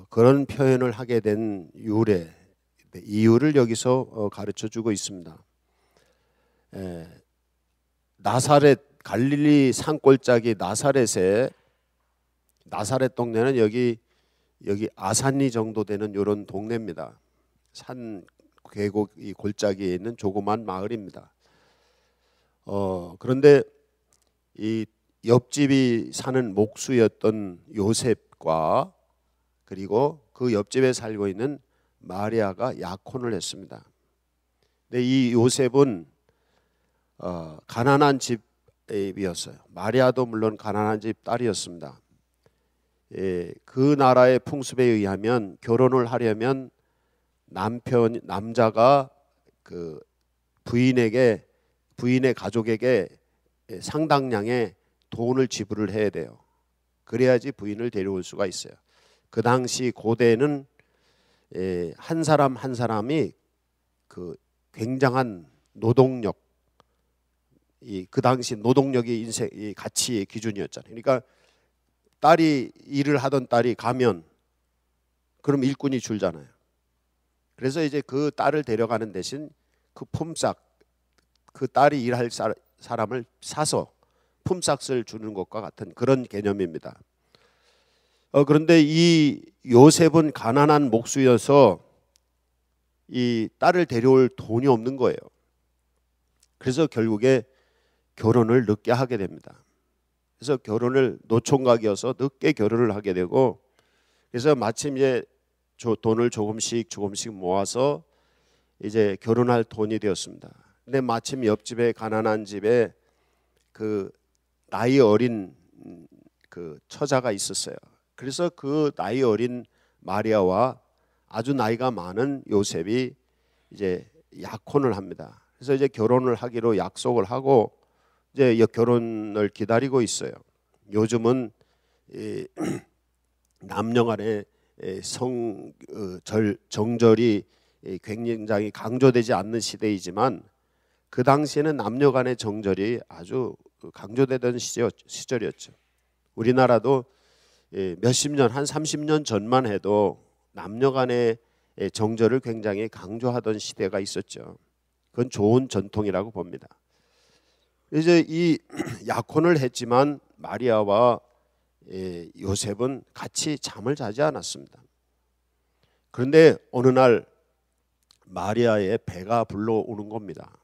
그런 표현을 하게 된 이유를 여기서 가르쳐 주고 있습니다. 나사렛, 갈릴리 산골짜기 나사렛 동네는 여기 아산리 정도 되는 이런 동네입니다. 산 계곡 이 골짜기에 있는 조그만 마을입니다. 그런데 이 옆집이 사는 목수였던 요셉과 그리고 그 옆집에 살고 있는 마리아가 약혼을 했습니다. 근데 이 요셉은 가난한 집이었어요. 마리아도 물론 가난한 집 딸이었습니다. 그 나라의 풍습에 의하면 결혼을 하려면 남자가 그 부인의 가족에게 상당량의 돈을 지불을 해야 돼요. 그래야지 부인을 데려올 수가 있어요. 그 당시 고대는 한 사람 한 사람이 그 굉장한 노동력, 그 당시 노동력이 인생의 가치의 기준이었잖아요. 그러니까 일을 하던 딸이 가면 그럼 일꾼이 줄잖아요. 그래서 이제 그 딸을 데려가는 대신 그 품삯, 그 딸이 일할 사람을 사서 품삯을 주는 것과 같은 그런 개념입니다. 그런데 이 요셉은 가난한 목수여서 이 딸을 데려올 돈이 없는 거예요. 그래서 결국에 결혼을 늦게 하게 됩니다. 그래서 결혼을 노총각이어서 늦게 결혼을 하게 되고, 그래서 마침 이제 돈을 조금씩 모아서 이제 결혼할 돈이 되었습니다. 근데 마침 옆집에 가난한 집에 그 나이 어린 그 처자가 있었어요. 그래서 그 나이 어린 마리아와 아주 나이가 많은 요셉이 이제 약혼을 합니다. 그래서 이제 결혼을 하기로 약속을 하고 이제 결혼을 기다리고 있어요. 요즘은 남녀간의 정절이 굉장히 강조되지 않는 시대이지만 그 당시에는 남녀간의 정절이 아주 강조되던 시절이었죠. 우리나라도 몇십 년, 한 30년 전만 해도 남녀간의 정절을 굉장히 강조하던 시대가 있었죠. 그건 좋은 전통이라고 봅니다. 이제 이 약혼을 했지만 마리아와 요셉은 같이 잠을 자지 않았습니다. 그런데 어느 날 마리아의 배가 불러오는 겁니다.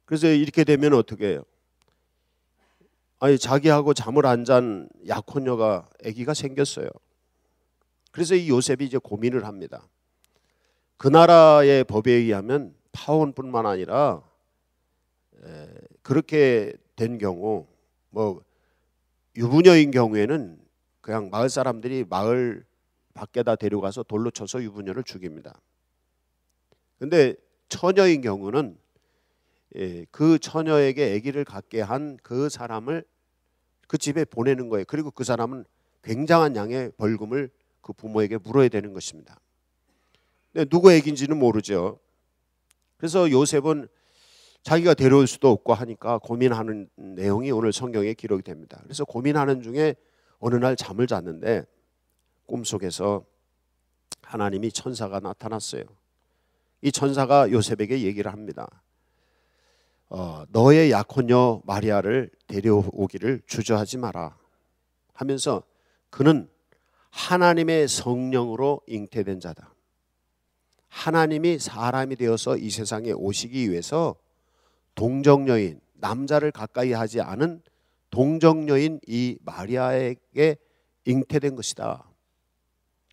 그래서 이렇게 되면 어떻게 해요? 자기하고 잠을 안 잔 약혼녀가 아기가 생겼어요. 그래서 이 요셉이 이제 고민을 합니다. 그 나라의 법에 의하면 파혼뿐만 아니라 그렇게 된 경우 뭐 유부녀인 경우에는 그냥 마을 사람들이 마을 밖에다 데려가서 돌로 쳐서 유부녀를 죽입니다. 그런데 처녀인 경우는 그 처녀에게 아기를 갖게 한 그 사람을 그 집에 보내는 거예요. 그리고 그 사람은 굉장한 양의 벌금을 그 부모에게 물어야 되는 것입니다. 근데 누구 아기인지는 모르죠. 그래서 요셉은 자기가 데려올 수도 없고 하니까 고민하는 내용이 오늘 성경에 기록이 됩니다. 그래서 고민하는 중에 어느 날 잠을 잤는데 꿈속에서 하나님이 천사가 나타났어요. 이 천사가 요셉에게 얘기를 합니다. 너의 약혼녀 마리아를 데려오기를 주저하지 마라 하면서 그는 하나님의 성령으로 잉태된 자다. 하나님이 사람이 되어서 이 세상에 오시기 위해서 동정녀인, 남자를 가까이 하지 않은 동정녀인 이 마리아에게 잉태된 것이다.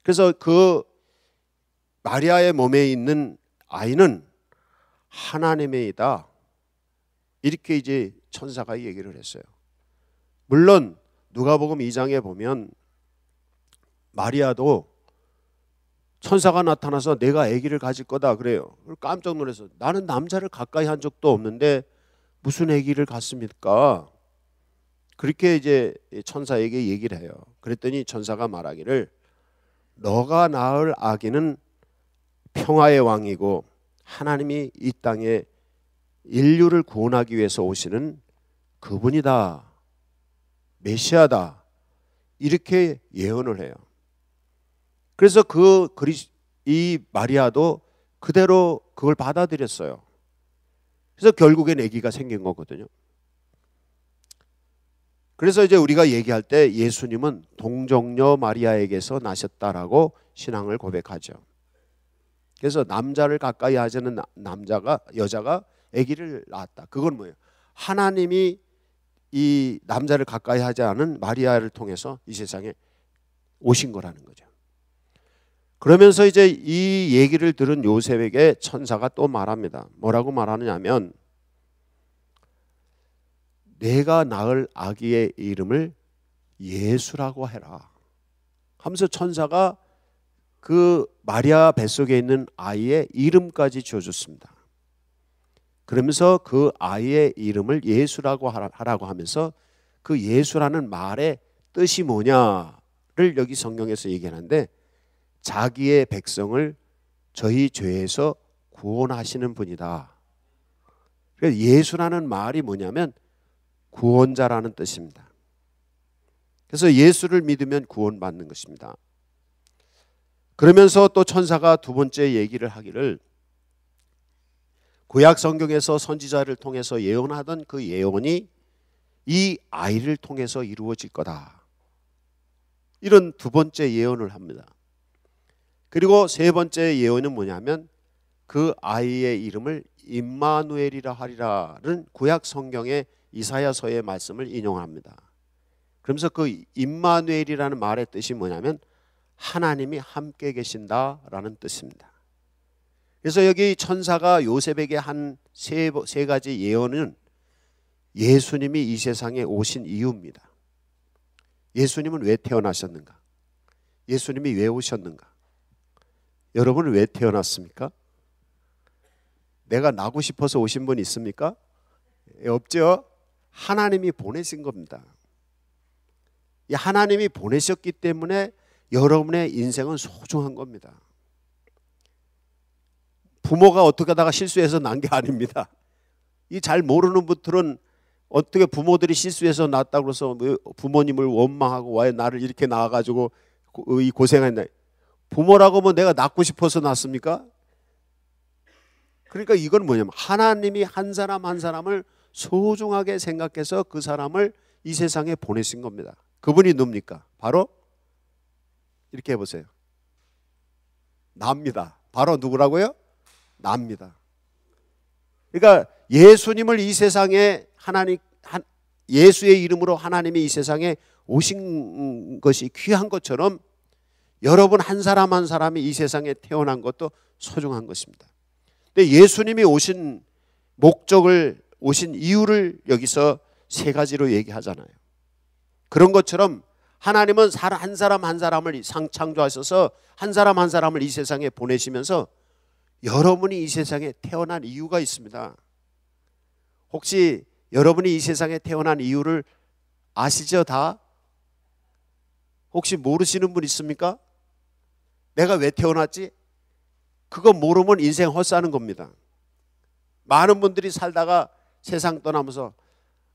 그래서 그 마리아의 몸에 있는 아이는 하나님의이다. 이렇게 이제 천사가 얘기를 했어요. 물론 누가복음 2장에 보면 마리아도 천사가 나타나서 내가 아기를 가질 거다 그래요. 깜짝 놀라서 나는 남자를 가까이 한 적도 없는데 무슨 아기를 갖습니까? 그렇게 이제 천사에게 얘기를 해요. 그랬더니 천사가 말하기를 너가 낳을 아기는 평화의 왕이고 하나님이 이 땅에 인류를 구원하기 위해서 오시는 그분이다. 메시아다. 이렇게 예언을 해요. 그래서 이 마리아도 그대로 그걸 받아들였어요. 그래서 결국엔 아기가 생긴 거거든요. 그래서 이제 우리가 얘기할 때 예수님은 동정녀 마리아에게서 나셨다라고 신앙을 고백하죠. 그래서 남자를 가까이 하지 않은 여자가 아기를 낳았다. 그건 뭐예요? 하나님이 이 남자를 가까이 하지 않은 마리아를 통해서 이 세상에 오신 거라는 거죠. 그러면서 이제 이 얘기를 들은 요셉에게 천사가 또 말합니다. 뭐라고 말하느냐면 내가 낳을 아기의 이름을 예수라고 해라 하면서 천사가 그 마리아 뱃속에 있는 아이의 이름까지 지어줬습니다. 그러면서 그 아이의 이름을 예수라고 하라고 하면서 그 예수라는 말의 뜻이 뭐냐를 여기 성경에서 얘기하는데 자기의 백성을 저희 죄에서 구원하시는 분이다. 그래서 예수라는 말이 뭐냐면 구원자라는 뜻입니다. 그래서 예수를 믿으면 구원받는 것입니다. 그러면서 또 천사가 두 번째 얘기를 하기를 구약 성경에서 선지자를 통해서 예언하던 그 예언이 이 아이를 통해서 이루어질 거다. 이런 두 번째 예언을 합니다. 그리고 세 번째 예언은 뭐냐면 그 아이의 이름을 임마누엘이라 하리라는 구약 성경의 이사야서의 말씀을 인용합니다. 그러면서 그 임마누엘이라는 말의 뜻이 뭐냐면 하나님이 함께 계신다라는 뜻입니다. 그래서 여기 천사가 요셉에게 한 세 가지 예언은 예수님이 이 세상에 오신 이유입니다. 예수님은 왜 태어나셨는가? 예수님이 왜 오셨는가? 여러분은 왜 태어났습니까? 내가 나고 싶어서 오신 분 있습니까? 없죠? 하나님이 보내신 겁니다. 이 하나님이 보내셨기 때문에 여러분의 인생은 소중한 겁니다. 부모가 어떻게 하다가 실수해서 난 게 아닙니다. 이 잘 모르는 분들은 어떻게 부모들이 실수해서 낳았다고 해서 부모님을 원망하고 왜 나를 이렇게 낳아가지고 이 고생했나. 부모라고 하면 내가 낳고 싶어서 낳습니까? 그러니까 이건 뭐냐면 하나님이 한 사람 한 사람을 소중하게 생각해서 그 사람을 이 세상에 보내신 겁니다. 그분이 누굽니까? 바로 이렇게 해보세요. 나입니다. 바로 누구라고요? 나입니다. 그러니까 예수님을 이 세상에 예수의 이름으로 하나님이 이 세상에 오신 것이 귀한 것처럼 여러분 한 사람 한 사람이 이 세상에 태어난 것도 소중한 것입니다. 근데 예수님이 오신 목적을 오신 이유를 여기서 세 가지로 얘기하잖아요. 그런 것처럼 하나님은 한 사람 한 사람을 창조하셔서 한 사람 한 사람을 이 세상에 보내시면서 여러분이 이 세상에 태어난 이유가 있습니다. 혹시 여러분이 이 세상에 태어난 이유를 아시죠? 다? 혹시 모르시는 분 있습니까? 내가 왜 태어났지? 그거 모르면 인생 헛사는 겁니다. 많은 분들이 살다가 세상 떠나면서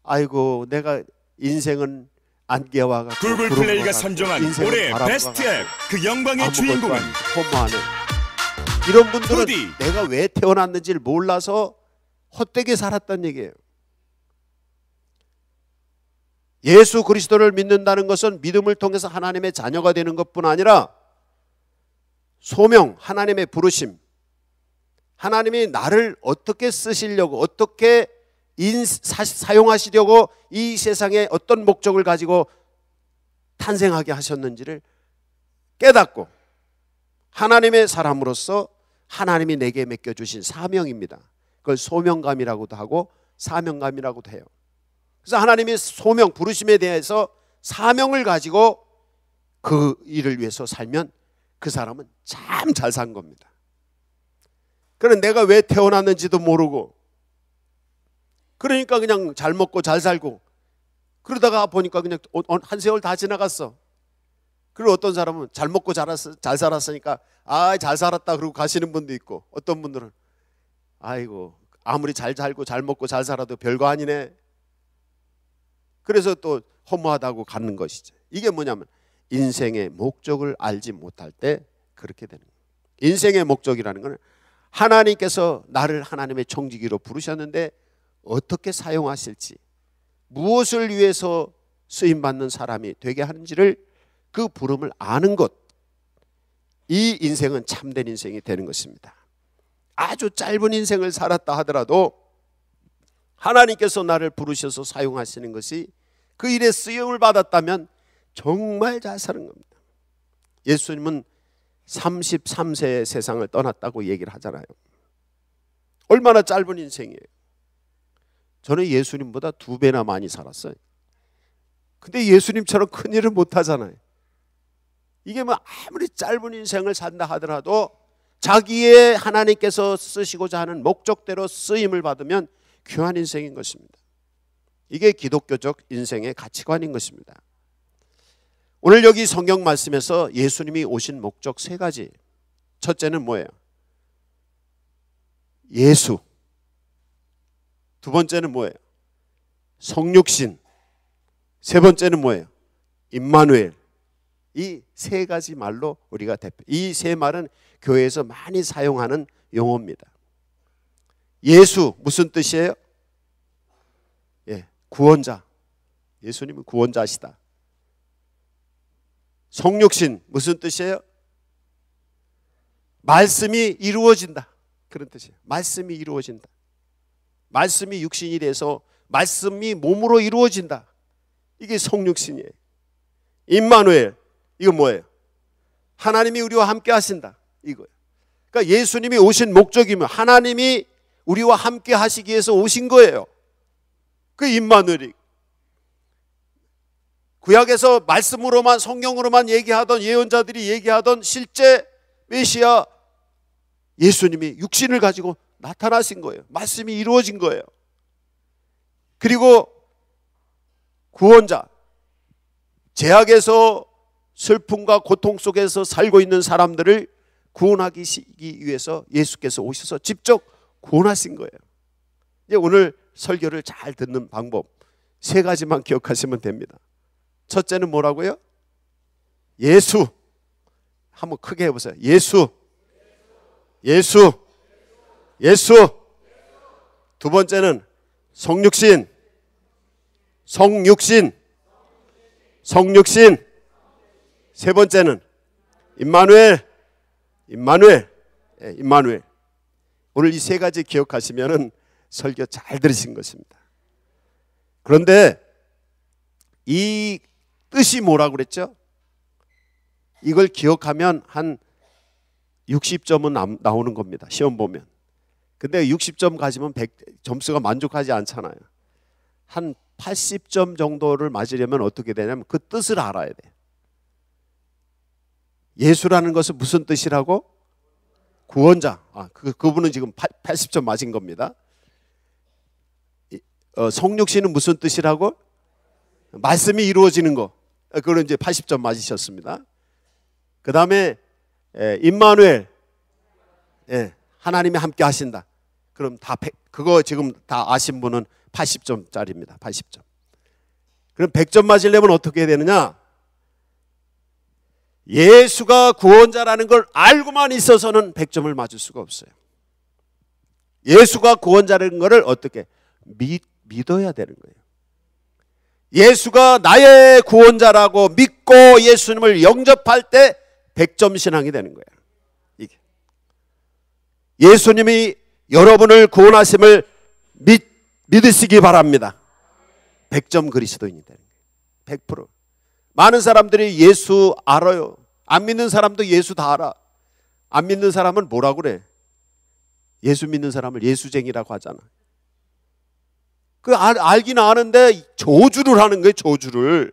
아이고 내가 인생은 안개와 같고 구글 플레이가 선정한 올해 베스트 앱 그 영광의 주인공은 허무하네. 이런 분들은 후디. 내가 왜 태어났는지를 몰라서 헛되게 살았다는 얘기예요. 예수 그리스도를 믿는다는 것은 믿음을 통해서 하나님의 자녀가 되는 것뿐 아니라 소명, 하나님의 부르심, 하나님이 나를 어떻게 쓰시려고 어떻게 사용하시려고 이 세상에 어떤 목적을 가지고 탄생하게 하셨는지를 깨닫고 하나님의 사람으로서 하나님이 내게 맡겨주신 사명입니다. 그걸 소명감이라고도 하고 사명감이라고도 해요. 그래서 하나님이 소명, 부르심에 대해서 사명을 가지고 그 일을 위해서 살면 그 사람은 참 잘 산 겁니다. 그런데 내가 왜 태어났는지도 모르고 그러니까 그냥 잘 먹고 잘 살고 그러다가 보니까 그냥 한 세월 다 지나갔어. 그리고 어떤 사람은 잘 먹고 잘 살았으니까 잘 살았다 그러고 가시는 분도 있고 어떤 분들은 아이고 아무리 잘 살고 잘 먹고 잘 살아도 별거 아니네. 그래서 또 허무하다고 가는 것이죠. 이게 뭐냐면 인생의 목적을 알지 못할 때 그렇게 되는 거예요. 인생의 목적이라는 것은 하나님께서 나를 하나님의 청지기로 부르셨는데 어떻게 사용하실지, 무엇을 위해서 쓰임받는 사람이 되게 하는지를, 그 부름을 아는 것, 이 인생은 참된 인생이 되는 것입니다. 아주 짧은 인생을 살았다 하더라도 하나님께서 나를 부르셔서 사용하시는 것이 그 일에 쓰임을 받았다면 정말 잘 사는 겁니다. 예수님은 33세에 세상을 떠났다고 얘기를 하잖아요. 얼마나 짧은 인생이에요. 저는 예수님보다 2배나 많이 살았어요. 근데 예수님처럼 큰 일을 못 하잖아요. 이게 뭐 아무리 짧은 인생을 산다 하더라도 자기의 하나님께서 쓰시고자 하는 목적대로 쓰임을 받으면 귀한 인생인 것입니다. 이게 기독교적 인생의 가치관인 것입니다. 오늘 여기 성경 말씀에서 예수님이 오신 목적 3가지. 첫째는 뭐예요? 예수. 두 번째는 뭐예요? 성육신. 세 번째는 뭐예요? 임마누엘. 이 3가지 말로 우리가 대표. 이 3말은 교회에서 많이 사용하는 용어입니다. 예수 무슨 뜻이에요? 예, 구원자. 예수님은 구원자시다. 성육신 무슨 뜻이에요? 말씀이 이루어진다. 그런 뜻이에요. 말씀이 이루어진다. 말씀이 육신이 돼서 말씀이 몸으로 이루어진다. 이게 성육신이에요. 임마누엘, 이거 뭐예요? 하나님이 우리와 함께 하신다. 이거예요. 그러니까 예수님이 오신 목적이면 하나님이 우리와 함께 하시기 위해서 오신 거예요. 그 임마누엘이. 구약에서 말씀으로만, 성경으로만 얘기하던 예언자들이 얘기하던 실제 메시아 예수님이 육신을 가지고 나타나신 거예요. 말씀이 이루어진 거예요. 그리고 구원자, 제약에서 슬픔과 고통 속에서 살고 있는 사람들을 구원하기 위해서 예수께서 오셔서 직접 구원하신 거예요. 이제 오늘 설교를 잘 듣는 방법 3가지만 기억하시면 됩니다. 첫째는 뭐라고요? 예수. 한번 크게 해보세요. 예수. 예수. 예수. 두 번째는 성육신. 성육신. 성육신. 세 번째는 임마누엘. 임마누엘. 예, 임마누엘. 오늘 이 3가지 기억하시면은 설교 잘 들으신 것입니다. 그런데 이 뜻이 뭐라고 그랬죠? 이걸 기억하면 한 60점은 나오는 겁니다. 시험 보면. 근데 60점 가지면 점수가 만족하지 않잖아요. 한 80점 정도를 맞으려면 어떻게 되냐면 그 뜻을 알아야 돼요. 예수라는 것은 무슨 뜻이라고? 구원자. 그분은 지금 80점 맞은 겁니다. 성육신은 무슨 뜻이라고? 말씀이 이루어지는 거. 그걸 이제 80점 맞으셨습니다. 그 다음에 임마누엘. 예, 하나님이 함께 하신다. 그럼 그거 지금 다 아신 분은 80점짜리입니다. 80점. 그럼 100점 맞으려면 어떻게 해야 되느냐? 예수가 구원자라는 걸 알고만 있어서는 100점을 맞을 수가 없어요. 예수가 구원자라는 것을 어떻게? 믿어야 되는 거예요. 예수가 나의 구원자라고 믿고 예수님을 영접할 때 100점 신앙이 되는 거예요. 이게. 예수님이 여러분을 구원하심을 믿으시기 바랍니다. 100점 그리스도인이 되는 거예요. 100%. 많은 사람들이 예수 알아요. 안 믿는 사람도 예수 다 알아. 안 믿는 사람은 뭐라고 그래? 예수 믿는 사람을 예수쟁이라고 하잖아. 알긴 아는데 저주를 하는 거예요. 저주를.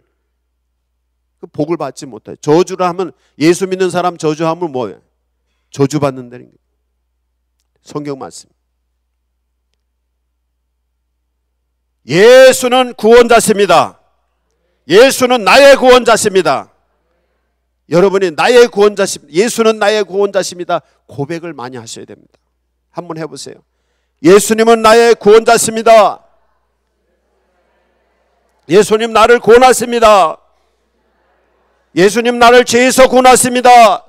복을 받지 못해. 저주를 하면, 예수 믿는 사람 저주하면 뭐예요? 저주받는다는 거예요. 성경 말씀. 예수는 구원자십니다. 예수는 나의 구원자십니다. 여러분이 나의 구원자십니다. 예수는 나의 구원자십니다. 고백을 많이 하셔야 됩니다. 한번 해보세요. 예수님은 나의 구원자십니다. 예수님 나를 구원하십니다. 예수님 나를 죄에서 구원하십니다.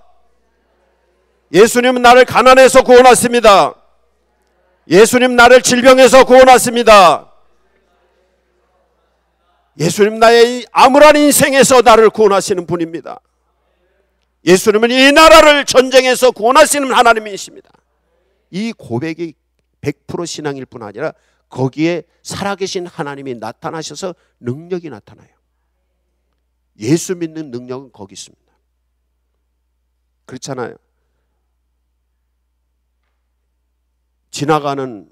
예수님은 나를 가난에서 구원하십니다. 예수님 나를 질병에서 구원하십니다. 예수님 나의 암울한 인생에서 나를 구원하시는 분입니다. 예수님은 이 나라를 전쟁에서 구원하시는 하나님이십니다. 이 고백이 100% 신앙일 뿐 아니라 거기에 살아계신 하나님이 나타나셔서 능력이 나타나요. 예수 믿는 능력은 거기 있습니다. 그렇잖아요. 지나가는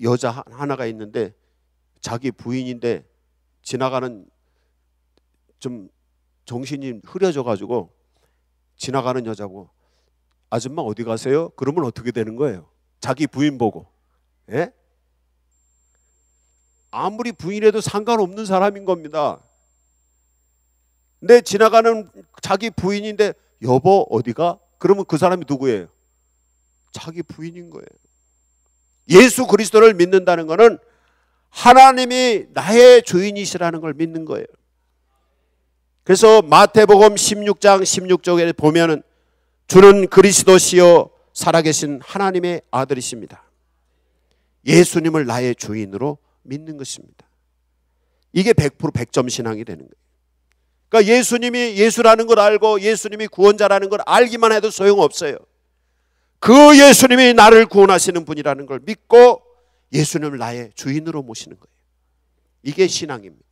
여자 하나가 있는데 자기 부인인데 지나가는 좀 정신이 흐려져 가지고 지나가는 여자고 아줌마 어디 가세요? 그러면 어떻게 되는 거예요? 자기 부인 보고. 예? 아무리 부인해도 상관없는 사람인 겁니다. 근데 지나가는 자기 부인인데 여보 어디가? 그러면 그 사람이 누구예요? 자기 부인인 거예요. 예수 그리스도를 믿는다는 것은 하나님이 나의 주인이시라는 걸 믿는 거예요. 그래서 마태복음 16장 16절에 보면은 주는 그리스도시요 살아계신 하나님의 아들이십니다. 예수님을 나의 주인으로 믿는 것입니다. 이게 100% 100점 신앙이 되는 거예요. 그러니까 예수님이 예수라는 걸 알고 예수님이 구원자라는 걸 알기만 해도 소용없어요. 그 예수님이 나를 구원하시는 분이라는 걸 믿고 예수님을 나의 주인으로 모시는 거예요. 이게 신앙입니다.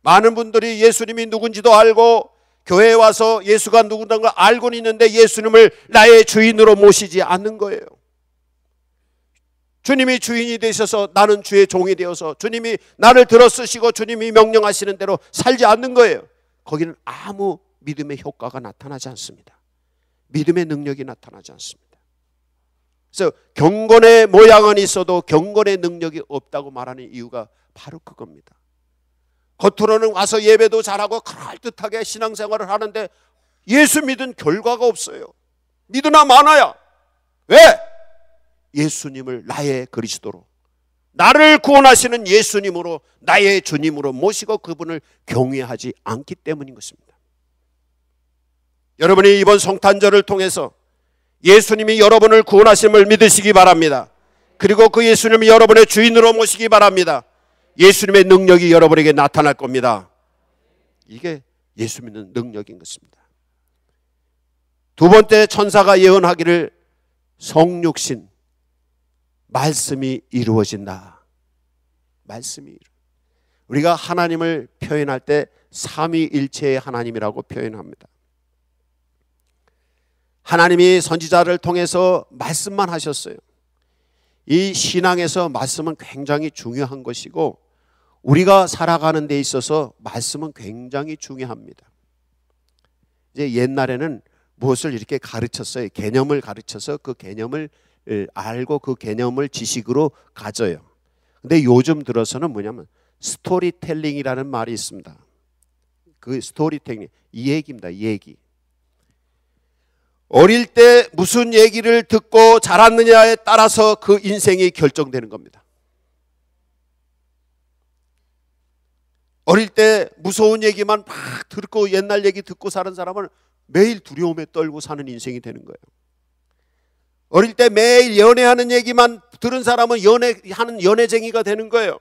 많은 분들이 예수님이 누군지도 알고 교회에 와서 예수가 누구라는 걸 알고는 있는데 예수님을 나의 주인으로 모시지 않는 거예요. 주님이 주인이 되셔서 나는 주의 종이 되어서 주님이 나를 들어 쓰시고 주님이 명령하시는 대로 살지 않는 거예요. 거기는 아무 믿음의 효과가 나타나지 않습니다. 믿음의 능력이 나타나지 않습니다. 그래서 경건의 모양은 있어도 경건의 능력이 없다고 말하는 이유가 바로 그겁니다. 겉으로는 와서 예배도 잘하고 그럴듯하게 신앙생활을 하는데 예수 믿은 결과가 없어요. 믿으나 마나야. 왜? 예수님을 나의 그리스도로, 나를 구원하시는 예수님으로, 나의 주님으로 모시고 그분을 경외하지 않기 때문인 것입니다. 여러분이 이번 성탄절을 통해서 예수님이 여러분을 구원하심을 믿으시기 바랍니다. 그리고 그 예수님이 여러분의 주인으로 모시기 바랍니다. 예수님의 능력이 여러분에게 나타날 겁니다. 이게 예수 믿는 능력인 것입니다. 두 번째, 천사가 예언하기를 성육신 말씀이 이루어진다. 말씀이 우리가 하나님을 표현할 때 삼위일체의 하나님이라고 표현합니다. 하나님이 선지자를 통해서 말씀만 하셨어요. 이 신앙에서 말씀은 굉장히 중요한 것이고 우리가 살아가는 데 있어서 말씀은 굉장히 중요합니다. 이제 옛날에는 무엇을 이렇게 가르쳤어요. 개념을 가르쳐서 그 개념을 알고 그 개념을 지식으로 가져요. 근데 요즘 들어서는 뭐냐면 스토리텔링이라는 말이 있습니다. 그 스토리텔링, 이 얘기입니다. 이 얘기. 어릴 때 무슨 얘기를 듣고 자랐느냐에 따라서 그 인생이 결정되는 겁니다. 어릴 때 무서운 얘기만 막 듣고 옛날 얘기 듣고 사는 사람은 매일 두려움에 떨고 사는 인생이 되는 거예요. 어릴 때 매일 연애하는 얘기만 들은 사람은 연애하는 연애쟁이가 되는 거예요.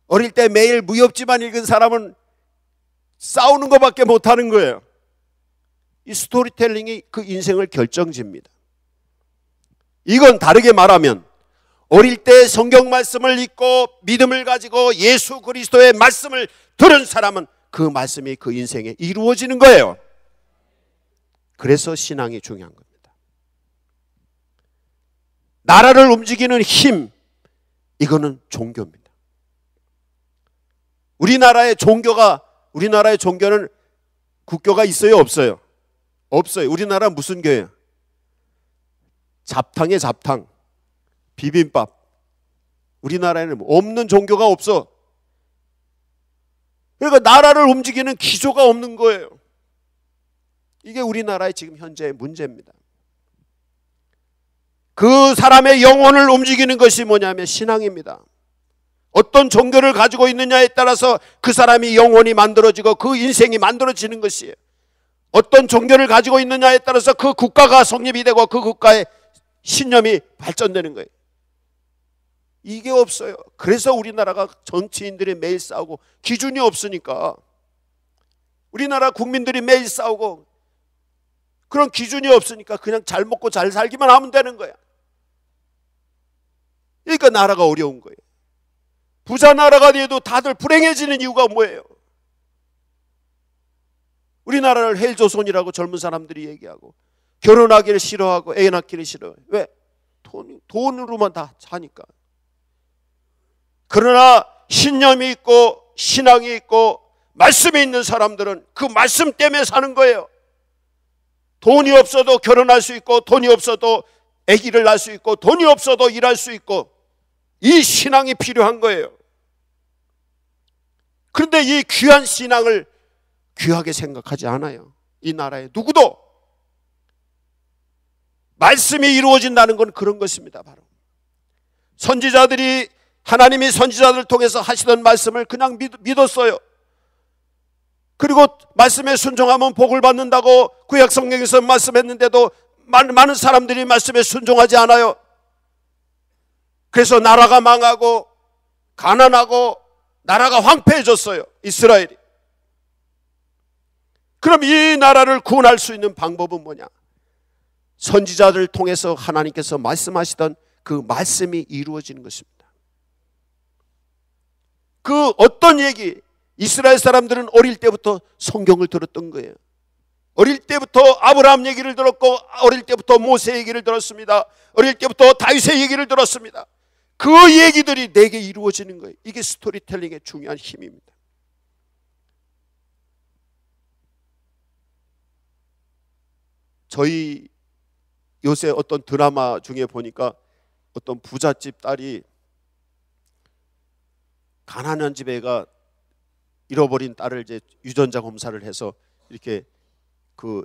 어릴 때 매일 무협지만 읽은 사람은 싸우는 것밖에 못하는 거예요. 이 스토리텔링이 그 인생을 결정짓니다. 이건 다르게 말하면 어릴 때 성경 말씀을 읽고 믿음을 가지고 예수 그리스도의 말씀을 들은 사람은 그 말씀이 그 인생에 이루어지는 거예요. 그래서 신앙이 중요한 겁니다. 나라를 움직이는 힘, 이거는 종교입니다. 우리나라의 종교는 국교가 있어요, 없어요? 없어요. 우리나라 무슨 교회예요? 잡탕에 잡탕, 비빔밥. 우리나라에는 없는 종교가 없어. 그러니까 나라를 움직이는 기조가 없는 거예요. 이게 우리나라의 지금 현재의 문제입니다. 그 사람의 영혼을 움직이는 것이 뭐냐면 신앙입니다. 어떤 종교를 가지고 있느냐에 따라서 그 사람이 영혼이 만들어지고 그 인생이 만들어지는 것이에요. 어떤 종교를 가지고 있느냐에 따라서 그 국가가 성립이 되고 그 국가의 신념이 발전되는 거예요. 이게 없어요. 그래서 우리나라가 정치인들이 매일 싸우고 기준이 없으니까, 우리나라 국민들이 매일 싸우고 그런 기준이 없으니까 그냥 잘 먹고 잘 살기만 하면 되는 거야. 그러니까 나라가 어려운 거예요. 부자 나라가 돼도 다들 불행해지는 이유가 뭐예요? 우리나라를 헬조선이라고 젊은 사람들이 얘기하고, 결혼하기를 싫어하고 애 낳기를 싫어해요. 왜? 돈으로만 다 사니까. 그러나 신념이 있고 신앙이 있고 말씀이 있는 사람들은 그 말씀 때문에 사는 거예요. 돈이 없어도 결혼할 수 있고, 돈이 없어도 아기를 낳을 수 있고, 돈이 없어도 일할 수 있고, 이 신앙이 필요한 거예요. 그런데 이 귀한 신앙을 귀하게 생각하지 않아요. 이 나라에 누구도. 말씀이 이루어진다는 건 그런 것입니다. 바로 선지자들이, 하나님이 선지자들을 통해서 하시던 말씀을 그냥 믿었어요. 그리고 말씀에 순종하면 복을 받는다고 구약 성경에서 말씀했는데도 많은 사람들이 말씀에 순종하지 않아요. 그래서 나라가 망하고 가난하고 나라가 황폐해졌어요, 이스라엘이. 그럼 이 나라를 구원할 수 있는 방법은 뭐냐? 선지자들을 통해서 하나님께서 말씀하시던 그 말씀이 이루어지는 것입니다. 그 어떤 얘기, 이스라엘 사람들은 어릴 때부터 성경을 들었던 거예요. 어릴 때부터 아브라함 얘기를 들었고, 어릴 때부터 모세 얘기를 들었습니다. 어릴 때부터 다윗의 얘기를 들었습니다. 그 얘기들이 내게 이루어지는 거예요. 이게 스토리텔링의 중요한 힘입니다. 저희 요새 어떤 드라마 중에 보니까 어떤 부잣집 딸이 가난한 집 애가 잃어버린 딸을 이제 유전자 검사를 해서 이렇게 그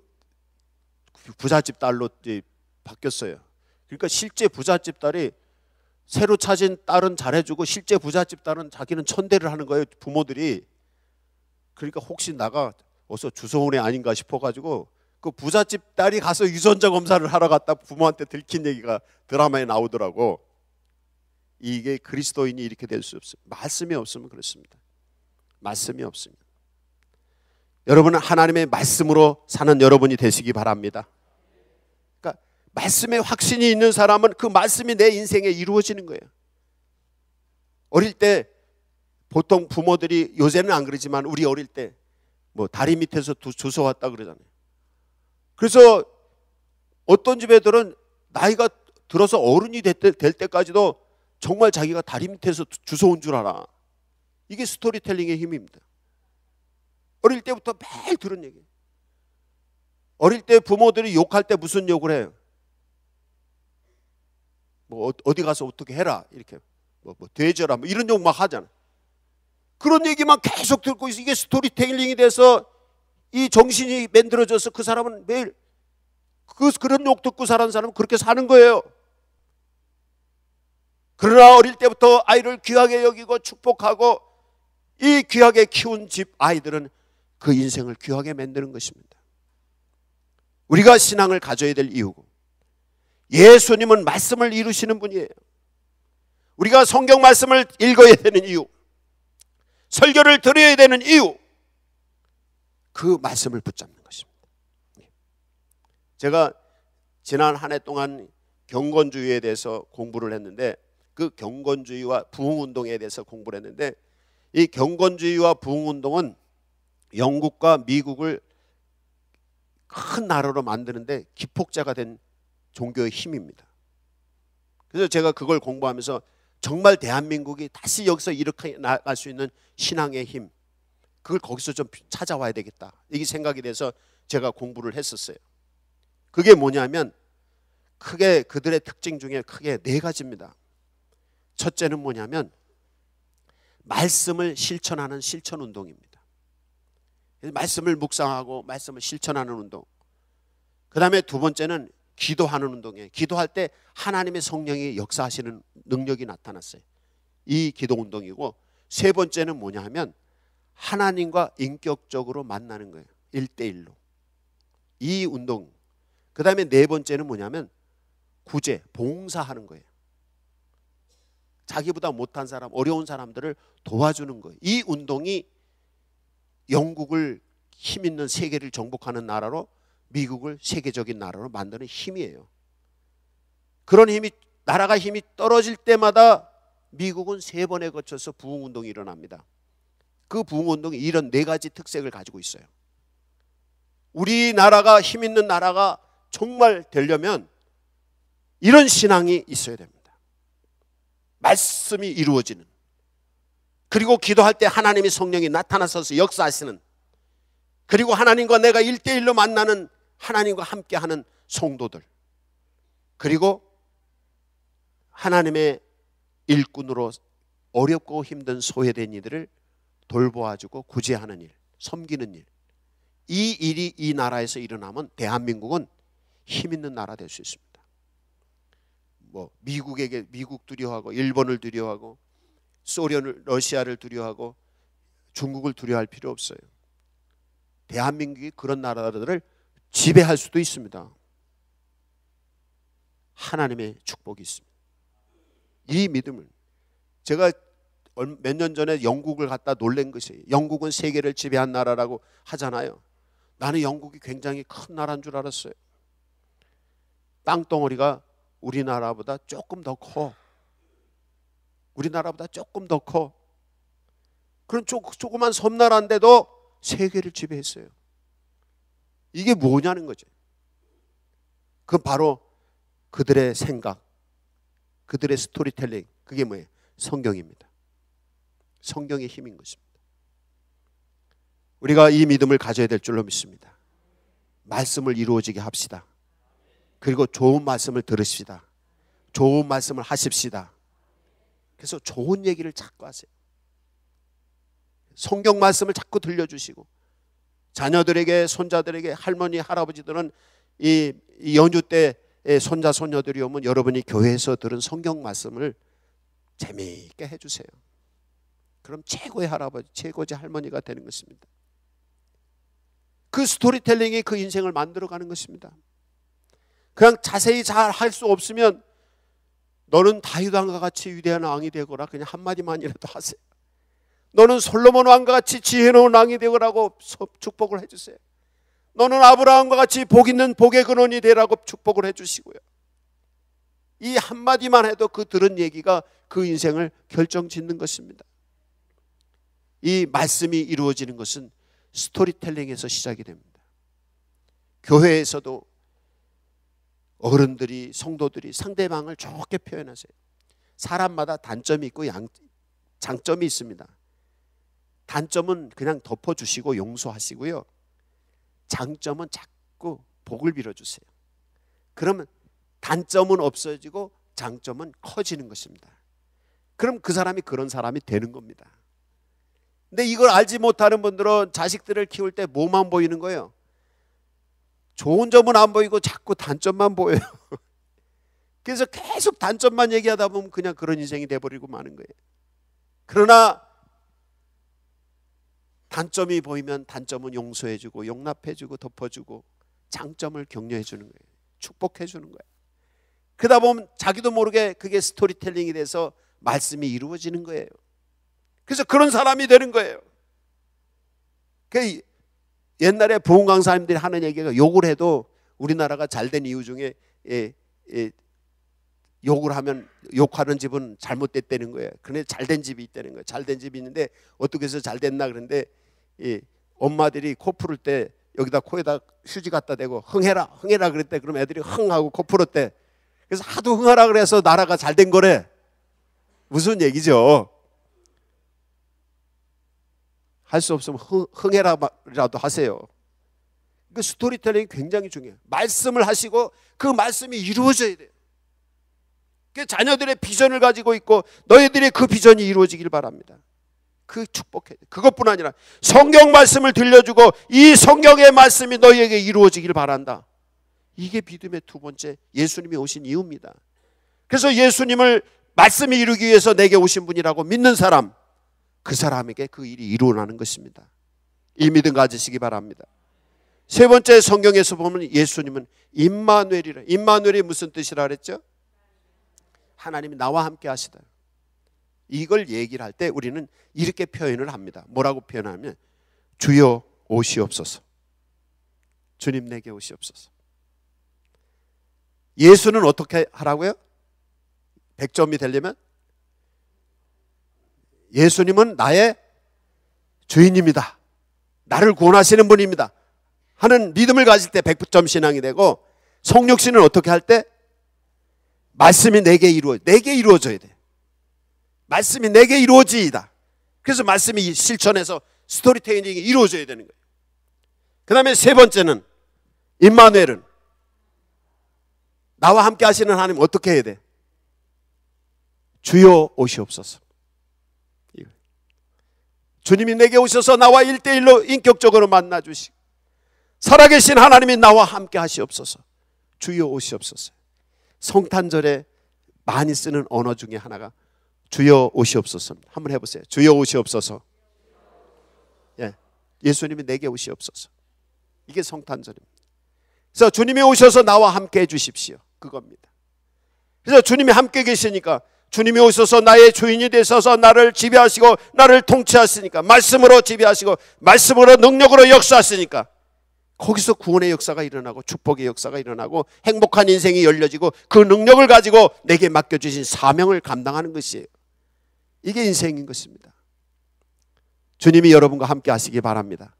부잣집 딸로 이제 바뀌었어요. 그러니까 실제 부잣집 딸이 새로 찾은 딸은 잘해주고 실제 부잣집 딸은 자기는 천대를 하는 거예요, 부모들이. 그러니까 혹시 나가 어서 주워온 애 아닌가 싶어가지고 그 부잣집 딸이 가서 유전자 검사를 하러 갔다 부모한테 들킨 얘기가 드라마에 나오더라고. 이게 그리스도인이 이렇게 될 수 없어요. 말씀이 없으면 그렇습니다. 말씀이 없습니다. 여러분은 하나님의 말씀으로 사는 여러분이 되시기 바랍니다. 그러니까 말씀에 확신이 있는 사람은 그 말씀이 내 인생에 이루어지는 거예요. 어릴 때 보통 부모들이, 요새는 안 그러지만 우리 어릴 때 뭐 다리 밑에서 주워왔다 그러잖아요. 그래서 어떤 집 애들은 나이가 들어서 어른이 될 때까지도 정말 자기가 다리 밑에서 주워온 줄 알아. 이게 스토리텔링의 힘입니다. 어릴 때부터 매일 들은 얘기. 어릴 때 부모들이 욕할 때 무슨 욕을 해요? 뭐 어디 가서 어떻게 해라, 이렇게 뭐 돼져라, 뭐 이런 욕 막 하잖아. 그런 얘기만 계속 듣고 있어. 이게 스토리텔링이 돼서 이 정신이 만들어져서 그 사람은 매일 그런 욕 듣고 사는 사람은 그렇게 사는 거예요. 그러나 어릴 때부터 아이를 귀하게 여기고 축복하고 이 귀하게 키운 집 아이들은 그 인생을 귀하게 만드는 것입니다. 우리가 신앙을 가져야 될 이유고, 예수님은 말씀을 이루시는 분이에요. 우리가 성경 말씀을 읽어야 되는 이유, 설교를 들어야 되는 이유, 그 말씀을 붙잡는 것입니다. 제가 지난 한 해 동안 경건주의에 대해서 공부를 했는데, 그 경건주의와 부흥운동에 대해서 공부를 했는데, 이 경건주의와 부흥운동은 영국과 미국을 큰 나라로 만드는데 기폭제가 된 종교의 힘입니다. 그래서 제가 그걸 공부하면서 정말 대한민국이 다시 여기서 이렇게 나갈 수 있는 신앙의 힘, 그걸 거기서 좀 찾아와야 되겠다, 이게 생각이 돼서 제가 공부를 했었어요. 그게 뭐냐면 크게 그들의 특징 중에 크게 4가지입니다. 첫째는 뭐냐면 말씀을 실천하는 실천운동입니다. 말씀을 묵상하고 말씀을 실천하는 운동. 그 다음에 2번째는 기도하는 운동이에요. 기도할 때 하나님의 성령이 역사하시는 능력이 나타났어요. 이 기도 운동이고, 3번째는 뭐냐 하면 하나님과 인격적으로 만나는 거예요. 1대1로. 이 운동. 그 다음에 네 번째는 뭐냐면 구제, 봉사하는 거예요. 자기보다 못한 사람, 어려운 사람들을 도와주는 거예요. 이 운동이 영국을 힘있는 세계를 정복하는 나라로, 미국을 세계적인 나라로 만드는 힘이에요. 그런 힘이, 나라가 힘이 떨어질 때마다 미국은 3번에 거쳐서 부흥운동이 일어납니다. 그 부흥운동이 이런 4가지 특색을 가지고 있어요. 우리나라가 힘있는 나라가 정말 되려면 이런 신앙이 있어야 됩니다. 말씀이 이루어지는, 그리고 기도할 때 하나님의 성령이 나타나셔서 역사하시는, 그리고 하나님과 내가 1대1로 만나는, 하나님과 함께하는 성도들, 그리고 하나님의 일꾼으로 어렵고 힘든 소외된 이들을 돌보아주고 구제하는 일, 섬기는 일, 이 일이 이 나라에서 일어나면 대한민국은 힘있는 나라 될 수 있습니다. 뭐 미국에게, 미국 두려워하고 일본을 두려워하고 소련을, 러시아를 두려워하고 중국을 두려워할 필요 없어요. 대한민국이 그런 나라들을 지배할 수도 있습니다. 하나님의 축복이 있습니다. 이 믿음을, 제가 몇 년 전에 영국을 갔다 놀란 것이에요. 영국은 세계를 지배한 나라라고 하잖아요. 나는 영국이 굉장히 큰 나라인 줄 알았어요. 땅덩어리가 우리나라보다 조금 더 커. 우리나라보다 조금 더 커. 그런 조그만 섬나라인데도 세계를 지배했어요. 이게 뭐냐는 거죠. 그건 바로 그들의 생각, 그들의 스토리텔링, 그게 뭐예요? 성경입니다. 성경의 힘인 것입니다. 우리가 이 믿음을 가져야 될 줄로 믿습니다. 말씀을 이루어지게 합시다. 그리고 좋은 말씀을 들으십시다. 좋은 말씀을 하십시다. 그래서 좋은 얘기를 자꾸 하세요. 성경 말씀을 자꾸 들려주시고, 자녀들에게, 손자들에게, 할머니, 할아버지들은 이 연휴 때 손자, 손녀들이 오면 여러분이 교회에서 들은 성경 말씀을 재미있게 해주세요. 그럼 최고의 할아버지, 최고의 할머니가 되는 것입니다. 그 스토리텔링이 그 인생을 만들어가는 것입니다. 그냥 자세히 잘 할 수 없으면 너는 다윗 왕과 같이 위대한 왕이 되거라, 그냥 한마디만이라도 하세요. 너는 솔로몬 왕과 같이 지혜로운 왕이 되거라고 축복을 해주세요. 너는 아브라함과 같이 복 있는 복의 근원이 되라고 축복을 해주시고요. 이 한마디만 해도 그 들은 얘기가 그 인생을 결정짓는 것입니다. 이 말씀이 이루어지는 것은 스토리텔링에서 시작이 됩니다. 교회에서도 어른들이, 성도들이 상대방을 좋게 표현하세요. 사람마다 단점이 있고 장점이 있습니다. 단점은 그냥 덮어주시고 용서하시고요, 장점은 자꾸 복을 빌어주세요. 그러면 단점은 없어지고 장점은 커지는 것입니다. 그럼 그 사람이 그런 사람이 되는 겁니다. 근데 이걸 알지 못하는 분들은 자식들을 키울 때 뭐만 보이는 거예요? 좋은 점은 안 보이고 자꾸 단점만 보여요. 그래서 계속 단점만 얘기하다 보면 그냥 그런 인생이 돼버리고 마는 거예요. 그러나 단점이 보이면 단점은 용서해주고 용납해주고 덮어주고 장점을 격려해주는 거예요. 축복해주는 거예요. 그러다 보면 자기도 모르게 그게 스토리텔링이 돼서 말씀이 이루어지는 거예요. 그래서 그런 사람이 되는 거예요. 그 옛날에 부흥 강사님들이 하는 얘기가, 욕을 해도 우리나라가 잘된 이유 중에 욕을 하면, 욕하는 집은 잘못됐다는 거예요. 그런데 잘된 집이 있다는 거예요. 잘된 집이 있는데 어떻게 해서 잘됐나 그런데 엄마들이 코 풀을 때 여기다 코에다 휴지 갖다 대고 흥해라 흥해라 그랬대. 그럼 애들이 흥하고 코 풀었대. 그래서 하도 흥하라 그래서 나라가 잘된 거래. 무슨 얘기죠? 할 수 없으면 흥해라라도 하세요. 그 스토리텔링이 굉장히 중요해요. 말씀을 하시고 그 말씀이 이루어져야 돼요. 그 자녀들의 비전을 가지고 있고 너희들의 그 비전이 이루어지길 바랍니다. 그 축복해야 돼요. 그것뿐 아니라 성경 말씀을 들려주고 이 성경의 말씀이 너희에게 이루어지길 바란다. 이게 믿음의 두 번째, 예수님이 오신 이유입니다. 그래서 예수님을 말씀이 이루기 위해서 내게 오신 분이라고 믿는 사람, 그 사람에게 그 일이 이루어나는 것입니다. 이 믿음 가지시기 바랍니다. 세 번째 성경에서 보면 예수님은 임마누엘이라. 임마누엘이 무슨 뜻이라 그랬죠? 하나님이 나와 함께 하시다. 이걸 얘기를 할 때 우리는 이렇게 표현을 합니다. 뭐라고 표현하면 주여 오시옵소서. 주님 내게 오시옵소서. 예수는 어떻게 하라고요? 100점이 되려면 예수님은 나의 주인입니다. 나를 구원하시는 분입니다. 하는 믿음을 가질 때 100점 신앙이 되고, 성육신은 어떻게 할 때? 말씀이 내게 이루어져야 돼. 말씀이 내게 이루어지이다. 그래서 말씀이 실천해서 스토리텔링이 이루어져야 되는 거예요. 그 다음에 세 번째는 임마누엘은 나와 함께 하시는 하나님 어떻게 해야 돼? 주여 오시옵소서. 주님이 내게 오셔서 나와 1대1로 인격적으로 만나주시고, 살아계신 하나님이 나와 함께 하시옵소서. 주여 오시옵소서. 성탄절에 많이 쓰는 언어 중에 하나가 주여 오시옵소서입니다. 한번 해보세요. 주여 오시옵소서. 예, 예수님이 내게 오시옵소서. 이게 성탄절입니다. 그래서 주님이 오셔서 나와 함께 해주십시오. 그겁니다. 그래서 주님이 함께 계시니까, 주님이 오셔서 나의 주인이 되셔서 나를 지배하시고 나를 통치하시니까, 말씀으로 지배하시고 말씀으로 능력으로 역사하시니까, 거기서 구원의 역사가 일어나고 축복의 역사가 일어나고 행복한 인생이 열려지고, 그 능력을 가지고 내게 맡겨주신 사명을 감당하는 것이에요. 이게 인생인 것입니다. 주님이 여러분과 함께 하시기 바랍니다.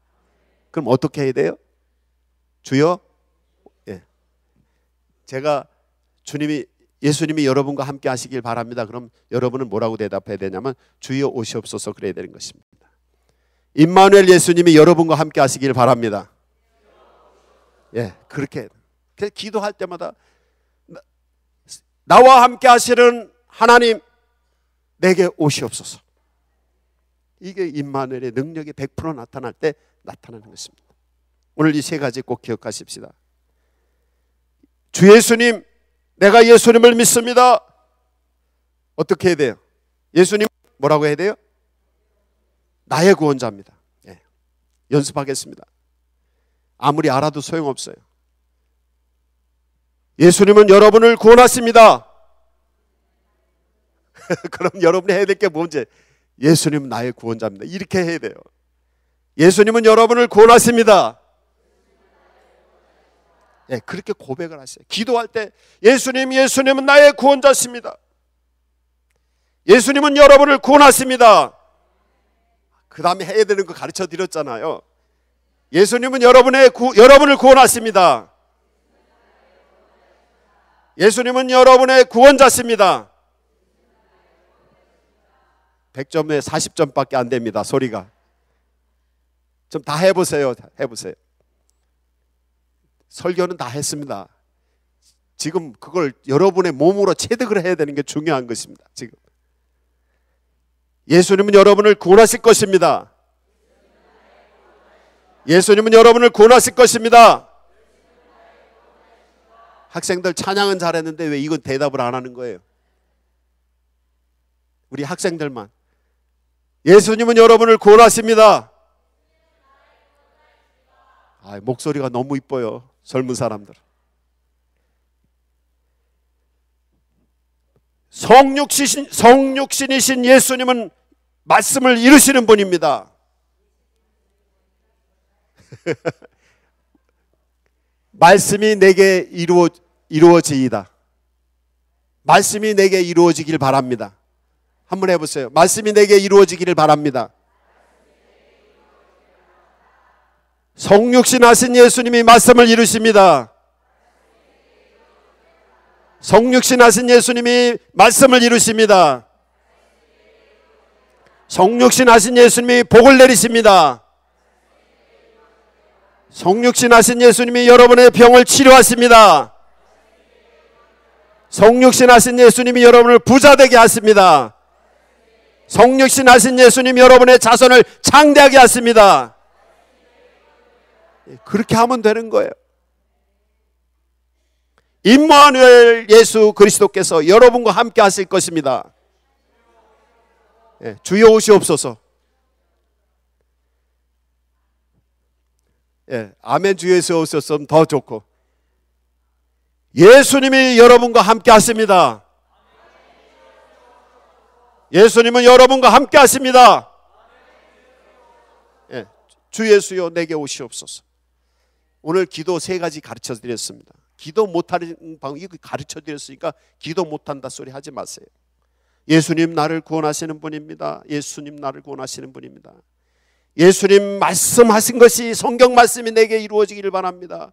그럼 어떻게 해야 돼요? 주여, 예, 제가 예수님이 여러분과 함께 하시길 바랍니다. 그럼 여러분은 뭐라고 대답해야 되냐면 주여 오시옵소서 그래야 되는 것입니다. 임마누엘 예수님이 여러분과 함께 하시길 바랍니다. 예, 그렇게 기도할 때마다 나와 함께 하시는 하나님 내게 오시옵소서. 이게 임마누엘의 능력이 100% 나타날 때 나타나는 것입니다. 오늘 이 세 가지 꼭 기억하십시다. 주 예수님, 내가 예수님을 믿습니다. 어떻게 해야 돼요? 예수님 뭐라고 해야 돼요? 나의 구원자입니다. 예, 연습하겠습니다. 아무리 알아도 소용없어요. 예수님은 여러분을 구원하십니다. 그럼 여러분이 해야 될 게 뭔지, 예수님은 나의 구원자입니다. 이렇게 해야 돼요. 예수님은 여러분을 구원하십니다. 예, 그렇게 고백을 하세요. 기도할 때 예수님은 나의 구원자십니다. 예수님은 여러분을 구원하십니다. 그 다음에 해야 되는 거 가르쳐 드렸잖아요. 예수님은 여러분을 구원하십니다. 예수님은 여러분의 구원자십니다. 100점에 40점밖에 안 됩니다. 소리가. 좀 다 해보세요. 해보세요. 설교는 다 했습니다. 지금 그걸 여러분의 몸으로 체득을 해야 되는 게 중요한 것입니다. 지금 예수님은 여러분을 구원하실 것입니다. 예수님은 여러분을 구원하실 것입니다. 학생들 찬양은 잘했는데 왜 이건 대답을 안 하는 거예요? 우리 학생들만 예수님은 여러분을 구원하십니다. 목소리가 너무 이뻐요. 젊은 사람들. 성육신이신 예수님은 말씀을 이루시는 분입니다. 말씀이 내게 이루어지이다. 말씀이 내게 이루어지길 바랍니다. 한번 해보세요. 말씀이 내게 이루어지기를 바랍니다. 성육신 하신 예수님이 말씀을 이루십니다. 성육신 하신 예수님이 말씀을 이루십니다. 성육신 하신 예수님이 복을 내리십니다. 성육신 하신 예수님이 여러분의 병을 치료하십니다. 성육신 하신 예수님이 여러분을 부자 되게 하십니다. 성육신 하신 예수님이 여러분의 자손을 창대하게 하십니다. 그렇게 하면 되는 거예요. 임마누엘 예수 그리스도께서 여러분과 함께 하실 것입니다. 주여 오시옵소서. 예, 아멘 주 예수 오셨으면 더 좋고. 예수님이 여러분과 함께 하십니다. 예수님은 여러분과 함께 하십니다. 예, 주 예수여 내게 오시옵소서. 오늘 기도 3가지 가르쳐 드렸습니다. 기도 못하는 방법 이거 가르쳐 드렸으니까 기도 못한다 소리 하지 마세요. 예수님 나를 구원하시는 분입니다. 예수님 나를 구원하시는 분입니다. 예수님 말씀하신 것이 성경 말씀이 내게 이루어지기를 바랍니다.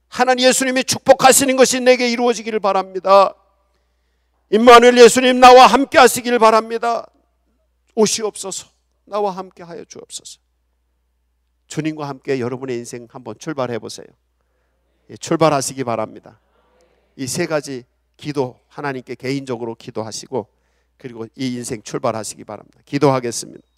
하나님 예수님이 축복하시는 것이 내게 이루어지기를 바랍니다. 임마누엘 예수님 나와 함께 하시기를 바랍니다. 오시옵소서. 나와 함께 하여 주옵소서. 주님과 함께 여러분의 인생 한번 출발해 보세요. 출발하시기 바랍니다. 이 3가지 기도 하나님께 개인적으로 기도하시고 그리고 이 인생 출발하시기 바랍니다. 기도하겠습니다.